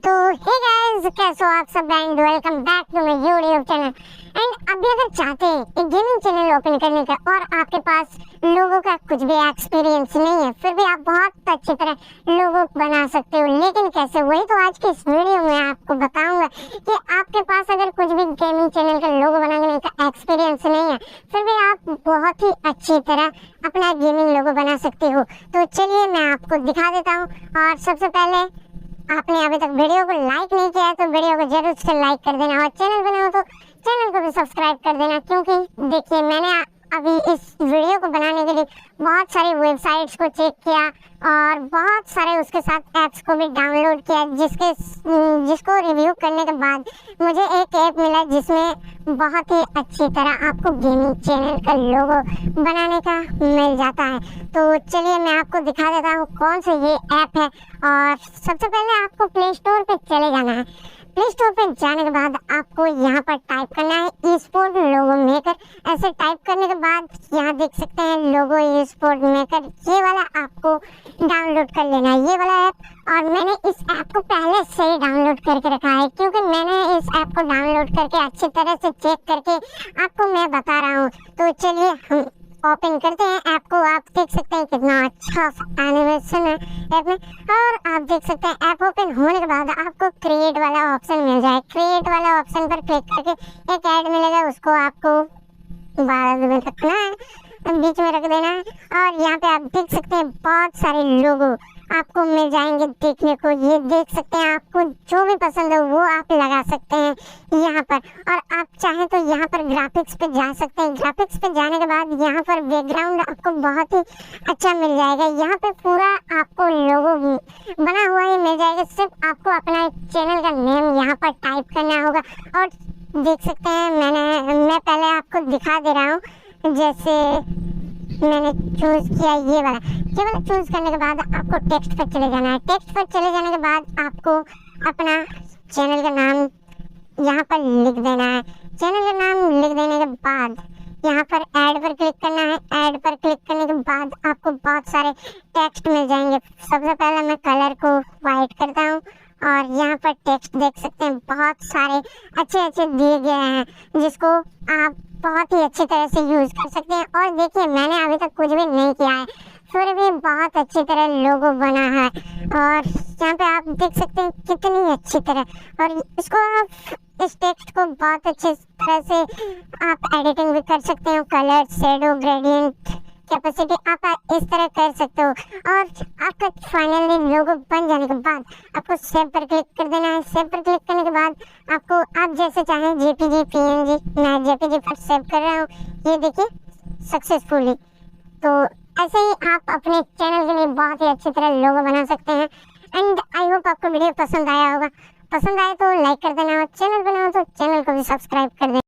तो hey guys, कैसे हो आप सब and welcome back to my YouTube channel. And अभी अगर चाहते हैं एक गेमिंग चैनल ओपन करने का और आपके पास लोगों का कुछ भी एक्सपीरियंस नहीं है, फिर भी आप बहुत अच्छी तरह लोगो बना सकते हो, लेकिन कैसे, वही तो आज की इस वीडियो में आपको बताऊंगा कि आपके पास अगर कुछ भी गेमिंग चैनल का लोगो बनाने का एक्सपीरियंस नहीं है, फिर भी आप बहुत ही अच्छी तरह अपना गेमिंग लोगो बना सकते हो। तो चलिए मैं आपको दिखा देता हूँ। और सबसे पहले आपने अभी तक वीडियो को लाइक नहीं किया है तो वीडियो को जरूर से लाइक कर देना, और चैनल पर नए हो तो चैनल को भी सब्सक्राइब कर देना, क्योंकि देखिए मैंने अभी इस वीडियो को बनाने के लिए बहुत सारी वेबसाइट्स को चेक किया और बहुत सारे उसके साथ ऐप्स को भी डाउनलोड किया, जिसको रिव्यू करने के बाद मुझे एक ऐप मिला जिसमें बहुत ही अच्छी तरह आपको गेमिंग चैनल का लोगो बनाने का मिल जाता है। तो चलिए मैं आपको दिखा देता हूँ कौन सा ये ऐप है। और सबसे पहले आपको प्ले स्टोर पे चले जाना है। प्ले स्टोर पे जाने के बाद आपको यहाँ पर टाइप करना है ई-स्पोर्ट लोगो मेकर। ऐसे टाइप करने के बाद यहाँ देख सकते हैं लोगो ई-स्पोर्ट मेकर, ये वाला आपको डाउनलोड कर लेना है, ये वाला ऐप। और मैंने इस ऐप को पहले से ही डाउनलोड करके रखा है, क्योंकि मैंने इस ऐप को डाउनलोड करके अच्छी तरह से चेक करके आपको मैं बता रहा हूँ। तो चलिए हम ओपन करते हैं ऐप को। आप देख सकते हैं कितना अच्छा एनिमेशन है ऐप में। और आप देख सकते हैं ऐप ओपन होने के बाद आपको क्रिएट वाला ऑप्शन मिल जाए। क्रिएट वाला ऑप्शन पर क्लिक करके एक ऐड मिलेगा, उसको आपको 12 में रखना है, बीच में रख देना है। और यहाँ पे आप देख सकते हैं बहुत सारे लोगो आपको मिल जाएंगे देखने को। ये देख सकते हैं, आपको जो भी पसंद है वो आप लगा सकते हैं यहाँ पर। और आप चाहें तो यहाँ पर ग्राफिक्स पे जा सकते हैं। ग्राफिक्स पे जाने के बाद यहाँ पर बैकग्राउंड आपको बहुत ही अच्छा मिल जाएगा। यहाँ पे पूरा आपको लोगो बना हुआ ही मिल जाएगा, सिर्फ आपको अपना चैनल का नेम यहाँ पर टाइप करना होगा। और देख सकते हैं मैं पहले आपको दिखा दे रहा हूँ। जैसे मैंने चूज किया ये वाला चूज करने के बाद आपको टेक्स्ट पर चले जाना है। टेक्स्ट पर चले जाने के बाद आपको अपना चैनल का नाम यहाँ पर लिख देना है। चैनल का नाम लिख देने के बाद यहाँ पर ऐड पर क्लिक करना है। ऐड पर क्लिक करने के बाद आपको बहुत सारे टेक्स्ट मिल जाएंगे। सबसे पहले मैं कलर को वाइट करता हूँ और यहाँ पर टेक्स्ट देख सकते हैं बहुत सारे अच्छे दिए गए हैं, जिसको आप बहुत ही अच्छी तरह से यूज़ कर सकते हैं। और देखिए मैंने अभी तक कुछ भी नहीं किया है, फिर भी बहुत अच्छी तरह लोगो बना है। और यहाँ पे आप देख सकते हैं कितनी अच्छी तरह, और इसको आप इस टेक्स्ट को बहुत अच्छी तरह से आप एडिटिंग भी कर सकते हो। कलर, शेडो, ग्रेडियंट, कैपेसिटी आप इस तरह कर सकते हो। और आपका फाइनली लोगो बन जाने के बाद आपको सेव पर क्लिक कर देना है। सेव पर क्लिक करने के बाद आपको आप जैसे चाहें जेपीजी, पीएनजी, मैं जेपीजी पर सेव कर रहा हूँ, ये देखिए सक्सेसफुली। तो ऐसे ही आप अपने चैनल के लिए बहुत ही अच्छी तरह लोगो बना सकते हैं। एंड आई होप आपको वीडियो पसंद आया होगा। पसंद आए तो लाइक कर देना, और चैनल बनाओ तो चैनल को भी सब्सक्राइब कर देना।